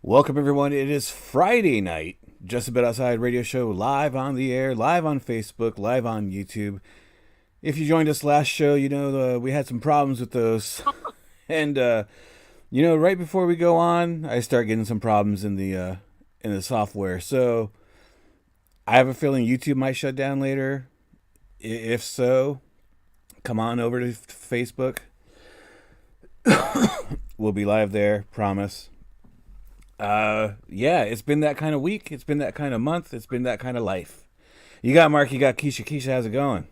Welcome, everyone. It is Friday night, Just a Bit Outside radio show, live on the air, live on Facebook, live on YouTube. If you joined us last show, you know we had some problems with those. And, right before we go on, I start getting some problems in the software. So I have a feeling YouTube might shut down later. If so, come on over to Facebook. We'll be live there, promise. It's been that kind of week. It's been that kind of month. It's been that kind of life. You got Mark, you got Keisha. Keisha, how's it going?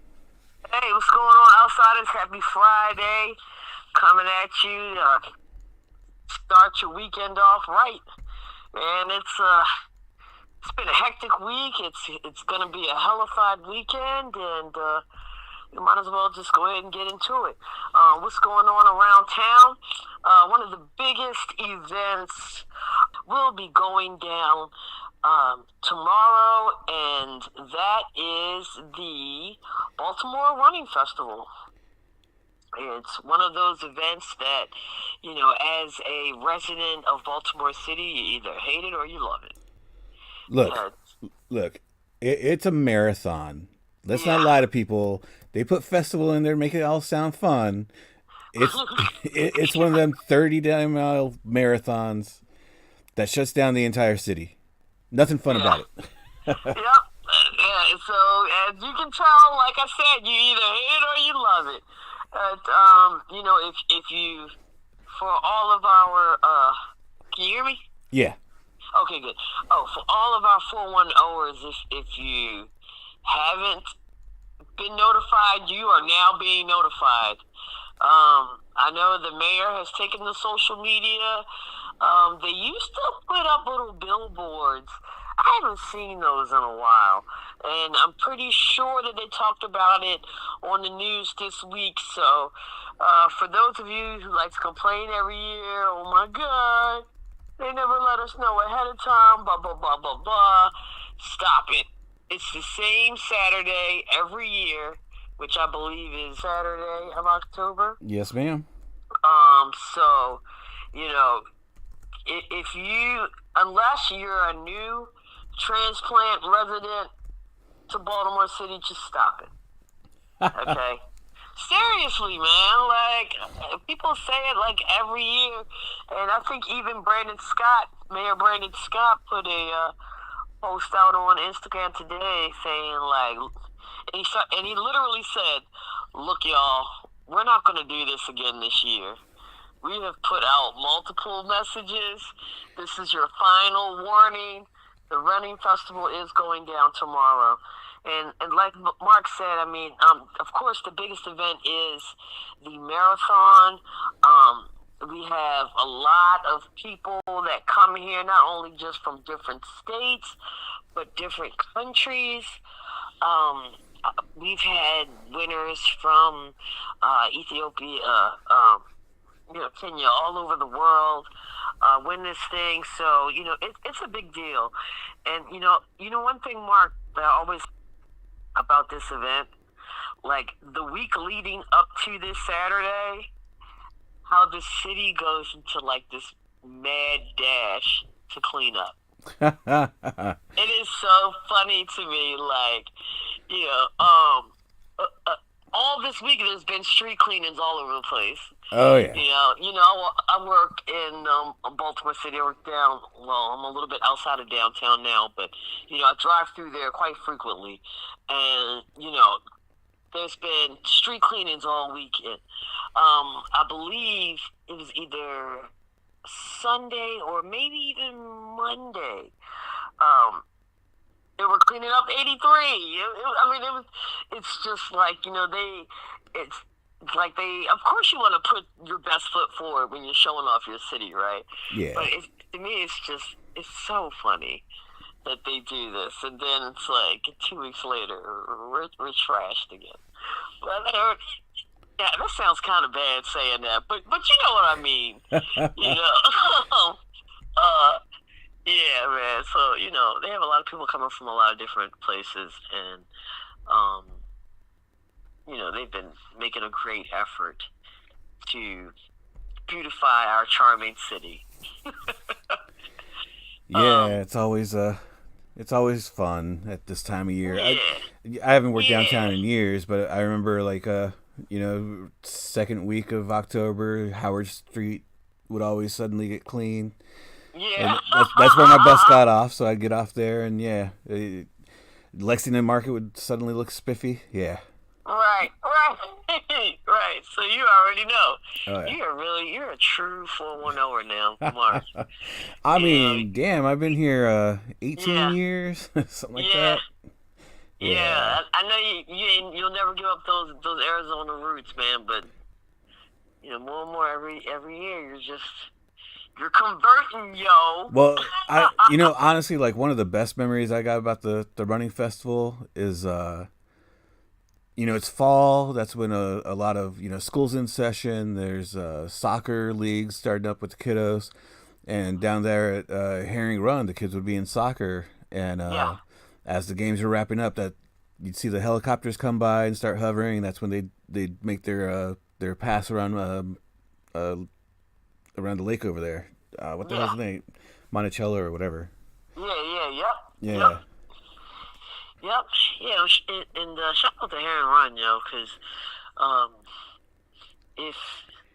Hey, what's going on, outsiders? Happy Friday. Coming at you. Start your weekend off right. And it's been a hectic week. It's going to be a hellified weekend, and you might as well just go ahead and get into it. What's going on around town? One of the biggest events will be going down tomorrow, and that is the Baltimore Running Festival. It's one of those events that, as a resident of Baltimore City, you either hate it or you love it. Look, it's a marathon. Let's not lie to people. They put festival in there, make it all sound fun. It's one of them 30-mile marathons that shuts down the entire city. Nothing fun about it. Yep. Yeah. So as you can tell, like I said, you either hate it or you love it. If you, for all of our, can you hear me? Yeah. Okay, good. Oh, for all of our 410ers, if you haven't been notified, you are now being notified. I know the mayor has taken to social media. They used to put up little billboards. I haven't seen those in a while. And I'm pretty sure that they talked about it on the news this week. So for those of you who like to complain every year, oh my God, they never let us know ahead of time, blah, blah, blah, blah, blah. Stop it. It's the same Saturday every year, which I believe is Saturday of October. Yes, ma'am. So, if you, unless you're a new transplant resident to Baltimore City, just stop it. Okay? Seriously, man. Like, people say it like every year, and I think even Mayor Brandon Scott put a post out on Instagram today saying, like, and he literally said, look, y'all, we're not going to do this again this year. We have put out multiple messages. This is your final warning. The running festival is going down tomorrow. And like Mark said, of course, the biggest event is the marathon. We have a lot of people that come here, not only just from different states, but different countries. We've had winners from Ethiopia, Kenya, all over the world win this thing. So, it's a big deal. And, one thing, Mark, that I always about this event, like the week leading up to this Saturday, how the city goes into like this mad dash to clean up. It is so funny to me, like, all this week there's been street cleanings all over the place. Oh yeah. I work in Baltimore City. I work I'm a little bit outside of downtown now, but I drive through there quite frequently, and there's been street cleanings all weekend. I believe it was either Sunday or maybe even Monday. They were cleaning up 83. It's just like, it's like of course you want to put your best foot forward when you're showing off your city, right? Yeah. But to me, it's so funny that they do this. And then it's like 2 weeks later, we're trashed again. But that sounds kind of bad saying that, but you know what I mean. Yeah, man. So, they have a lot of people coming from a lot of different places, and, they've been making a great effort to beautify our charming city. Yeah, it's always fun at this time of year. Yeah, I haven't worked yeah, downtown in years, but I remember like second week of October, Howard Street would always suddenly get clean, yeah. and that's where my bus got off. So I'd get off there, and Lexington Market would suddenly look spiffy. Yeah. Right, right, right. So you already know. Oh yeah. You're a true 410er now, Mark. I You know, mean, damn, I've been here 18 yeah, years, something like yeah, that. Yeah. yeah. I know you'll never give up those Arizona roots, man. But more and more every year, you're converting, yo. Well, honestly, like one of the best memories I got about the running festival is it's fall. That's when a lot of school's in session. There's soccer leagues starting up with the kiddos, and down there at Herring Run, the kids would be in soccer, and Yeah, as the games are wrapping up, that you'd see the helicopters come by and start hovering. That's when they'd make their pass around uh, around the lake over there. What the hell's yeah, the name? Monticello or whatever. yeah, yep, Yeah. yep. Yep. Yeah, and shout out to Heron Run, because um, if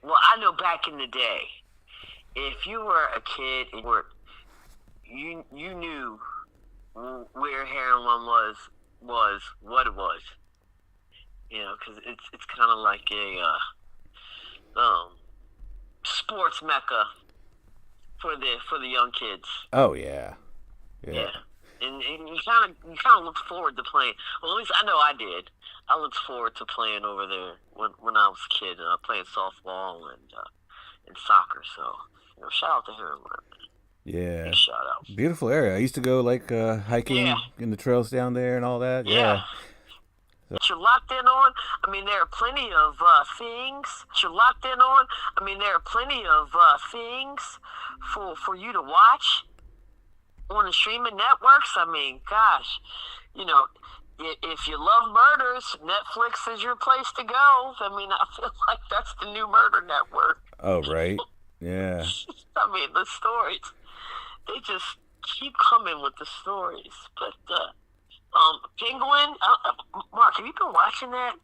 I know back in the day, if you were a kid and you knew where Heron Run was what it was, because it's kind of like a sports mecca for the young kids. Oh yeah. Yeah. Yeah. And you kind of look forward to playing. Well, at least I know I did. I looked forward to playing over there when I was a kid, playing softball and soccer. So shout out to Heron Run. Yeah. Big shout out. Beautiful area. I used to go like hiking Yeah, in the trails down there and all that. yeah. Yeah. That you're locked in on. I mean, there are plenty of things that you're locked in on. I mean, there are plenty of things for you to watch on the streaming networks. I mean, gosh, if you love murders, Netflix is your place to go. I mean, I feel like that's the new murder network. Oh right. Yeah. I mean, the stories, they just keep coming with the stories. But Penguin, Mark, have you been watching that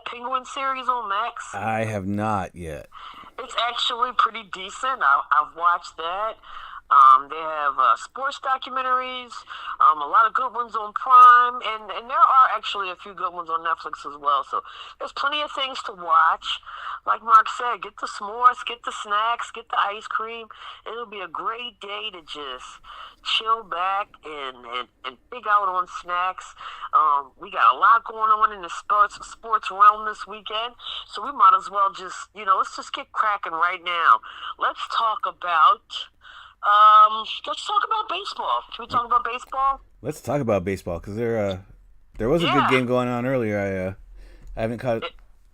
Penguin series on Max? I have not yet. It's actually pretty decent. I've watched that. They have sports documentaries, a lot of good ones on Prime, and there are actually a few good ones on Netflix as well. So there's plenty of things to watch. Like Mark said, get the s'mores, get the snacks, get the ice cream. It'll be a great day to just chill back and pig out on snacks. We got a lot going on in the sports realm this weekend, so we might as well just, let's just get cracking right now. Let's talk about baseball. Can we talk about baseball? Let's talk about baseball because there was a good Yeah. game going on earlier. I haven't caught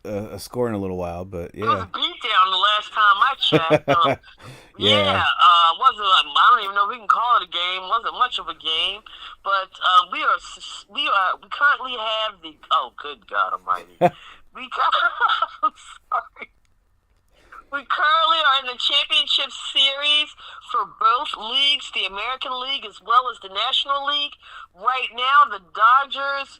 a score in a little while, but It was yeah. a beatdown the last time I checked. Yeah. Wasn't I don't even know if we can call it a game. Wasn't much of a game, but we currently have the good God Almighty. I'm sorry. We currently are in the championship series for both leagues, the American League as well as the National League. Right now, the Dodgers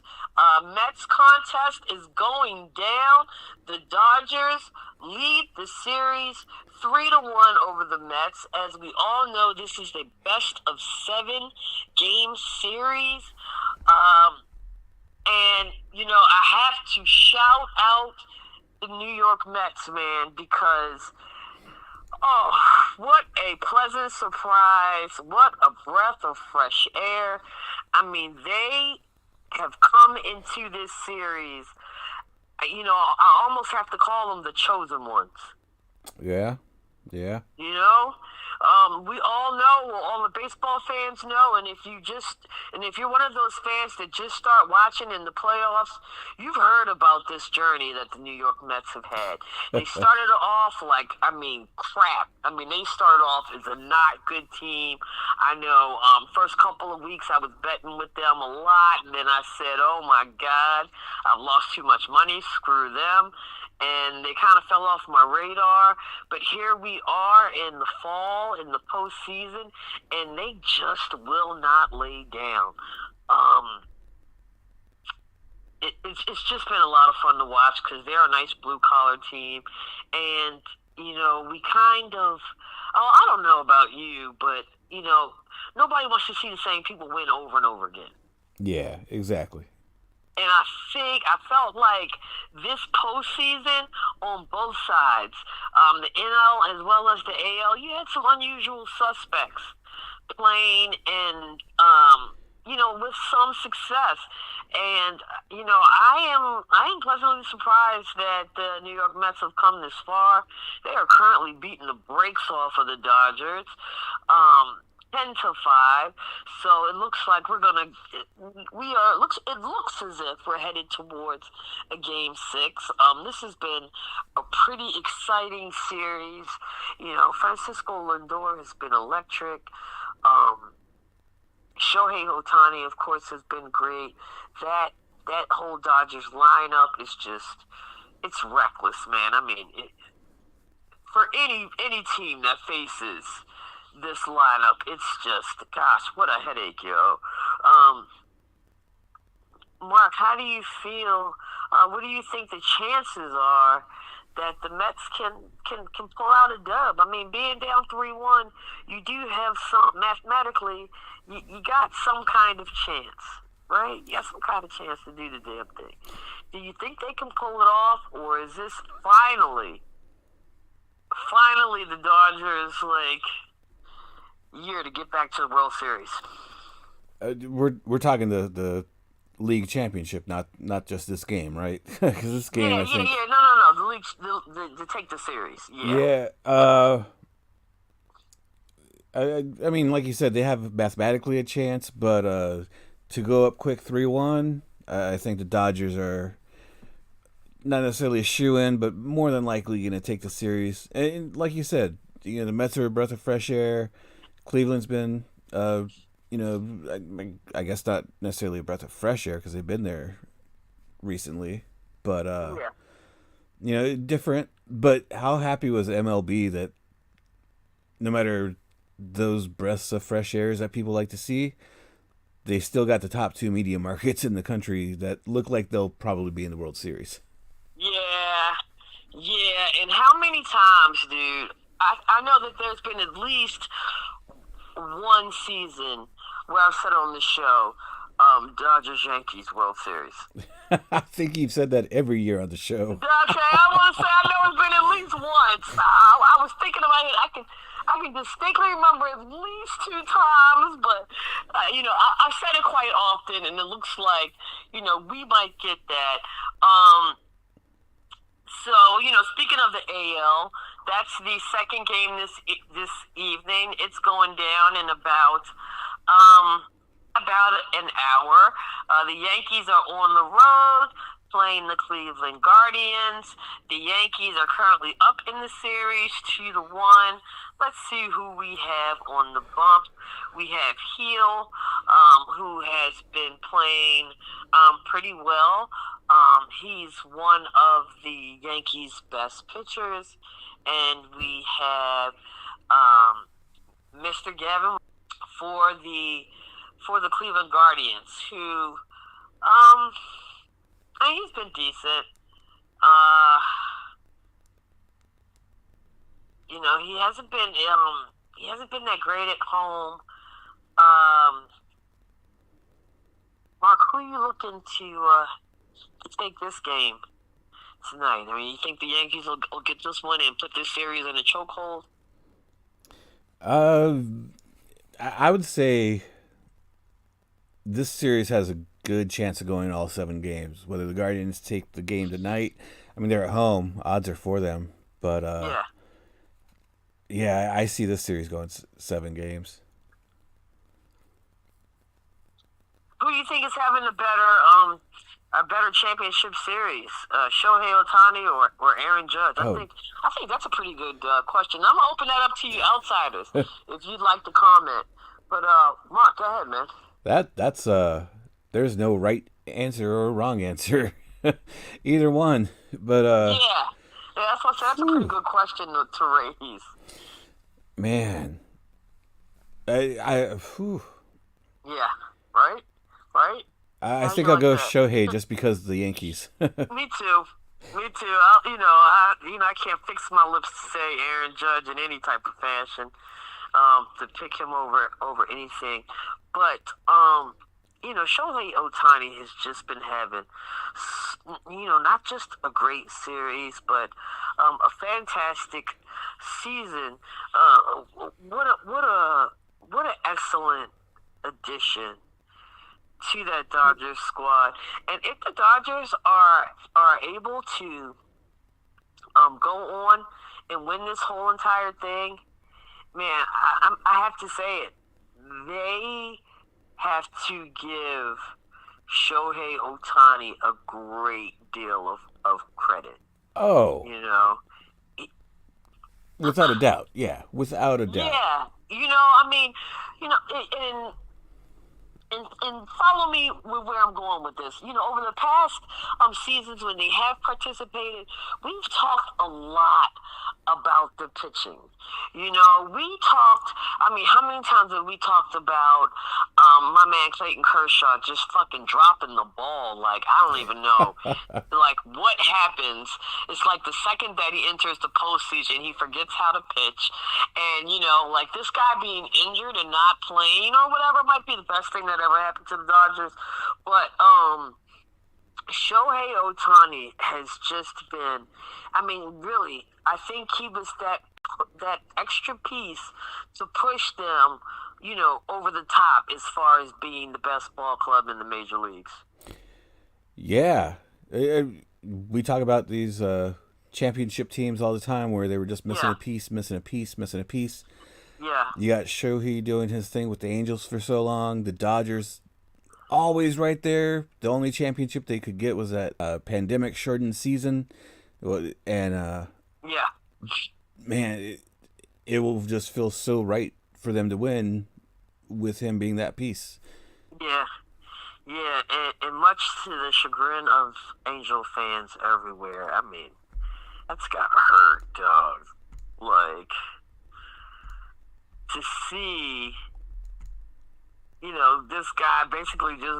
Mets contest is going down. The Dodgers lead the series 3-1 over the Mets. As we all know, this is the best of 7 game series. And I have to shout out the New York Mets, man, because what a pleasant surprise. What a breath of fresh air. I mean, they have come into this series, I almost have to call them the chosen ones. Yeah. Yeah. We all know, well, all the baseball fans know, and if you're one of those fans that just start watching in the playoffs, you've heard about this journey that the New York Mets have had. They started off crap. I mean, they started off as a not good team. I know, first couple of weeks I was betting with them a lot, and then I said, oh my God, I've lost too much money, screw them. and they kind of fell off my radar. But here we are in the fall, in the postseason, and they just will not lay down. It's just been a lot of fun to watch because they're a nice blue-collar team. And, we kind of, I don't know about you, but, nobody wants to see the same people win over and over again. Yeah, exactly. And I felt like this postseason on both sides, the NL as well as the AL, you had some unusual suspects playing and, with some success. And, I am pleasantly surprised that the New York Mets have come this far. They are currently beating the brakes off of the Dodgers. 10-5, so it looks like it looks as if we're headed towards a game 6. This has been a pretty exciting series. Francisco Lindor has been electric. Shohei Ohtani, of course, has been great. That whole Dodgers lineup is it's reckless, man. I mean, for any team that faces this lineup, it's just, gosh, what a headache, yo. Mark, how do you feel? What do you think the chances are that the Mets can pull out a dub? I mean, being down 3-1, you do have some, mathematically, you got some kind of chance, right? You got some kind of chance to do the damn thing. Do you think they can pull it off, or is this finally the Dodgers, year to get back to the World Series? We're talking the league championship, not just this game, right? Because this game, I think. Yeah. No. The league, to take the series. Yeah. Yeah. I mean, like you said, they have mathematically a chance, but to go up quick 3-1, I think the Dodgers are not necessarily a shoe-in, but more than likely going to take the series. And like you said, the Mets are a breath of fresh air. Cleveland's been, I guess not necessarily a breath of fresh air because they've been there recently, but different. But how happy was MLB that no matter those breaths of fresh airs that people like to see, they still got the top 2 media markets in the country that look like they'll probably be in the World Series. Yeah, and how many times, dude? I know that there's been at least one season where I've said on the show, Dodgers-Yankees World Series. I think you've said that every year on the show. Okay, I want to say I know it's been at least once. I was thinking about it. I can distinctly remember at least 2 times, but I've said it quite often, and it looks like we might get that. So speaking of the AL, that's the second game this evening. It's going down in about an hour. The Yankees are on the road playing the Cleveland Guardians. The Yankees are currently up in the series 2-1. Let's see who we have on the bump. We have Heel, who has been playing pretty well. He's one of the Yankees' best pitchers. And we have Mr. Gavin for the Cleveland Guardians, who he's been decent. He hasn't been that great at home. Mark, who are you looking to take this game tonight? I mean, you think the Yankees will get this one and put this series in a chokehold? I would say this series has a good chance of going all 7 games. Whether the Guardians take the game tonight, I mean, they're at home. Odds are for them. But, yeah, I see this series going 7 games. Who do you think is having a better championship series, Shohei Ohtani or Aaron Judge? I think that's a pretty good question. I'm gonna open that up to you outsiders if you'd like to comment. But Mark, go ahead, man. That's there's no right answer or wrong answer. Either one. But Yeah, that's a pretty good question to raise. man, whew. Yeah, right, right. I How you think I'll like go that? Shohei just because of the Yankees. Me too. Me too. I can't fix my lips to say Aaron Judge in any type of fashion. To pick him over anything, but Shohei Ohtani has just been having, not just a great series, but a fantastic season. What an excellent addition to that Dodgers squad. And if the Dodgers are able to go on and win this whole entire thing, man, I have to say it. They have to give Shohei Ohtani a great deal of credit. Oh, You know, without a doubt. Yeah, without a doubt. yeah. I mean, and follow me with where I'm going with this. Over the past seasons when they have participated, we've talked a lot about the pitching. We talked. I mean, how many times have we talked about my man Clayton Kershaw just fucking dropping the ball? Like, I don't even know. Like, what happens? It's like the second that he enters the postseason, he forgets how to pitch, and like this guy being injured and not playing or whatever might be the best thing that ever happened to the Dodgers. But Shohei Ohtani has just been, I mean, really, I think he was that extra piece to push them, over the top as far as being the best ball club in the major leagues. Yeah. We talk about these championship teams all the time where they were just missing Yeah. a piece, missing a piece, missing a piece. Yeah. You got Shohei doing his thing with the Angels for so long. The Dodgers always right there. The only championship they could get was that pandemic shortened season. And Yeah. man, it will just feel so right for them to win with him being that piece. Yeah. Yeah, and much to the chagrin of Angel fans everywhere. I mean, that's gotta hurt, dog. Like, to see, this guy basically just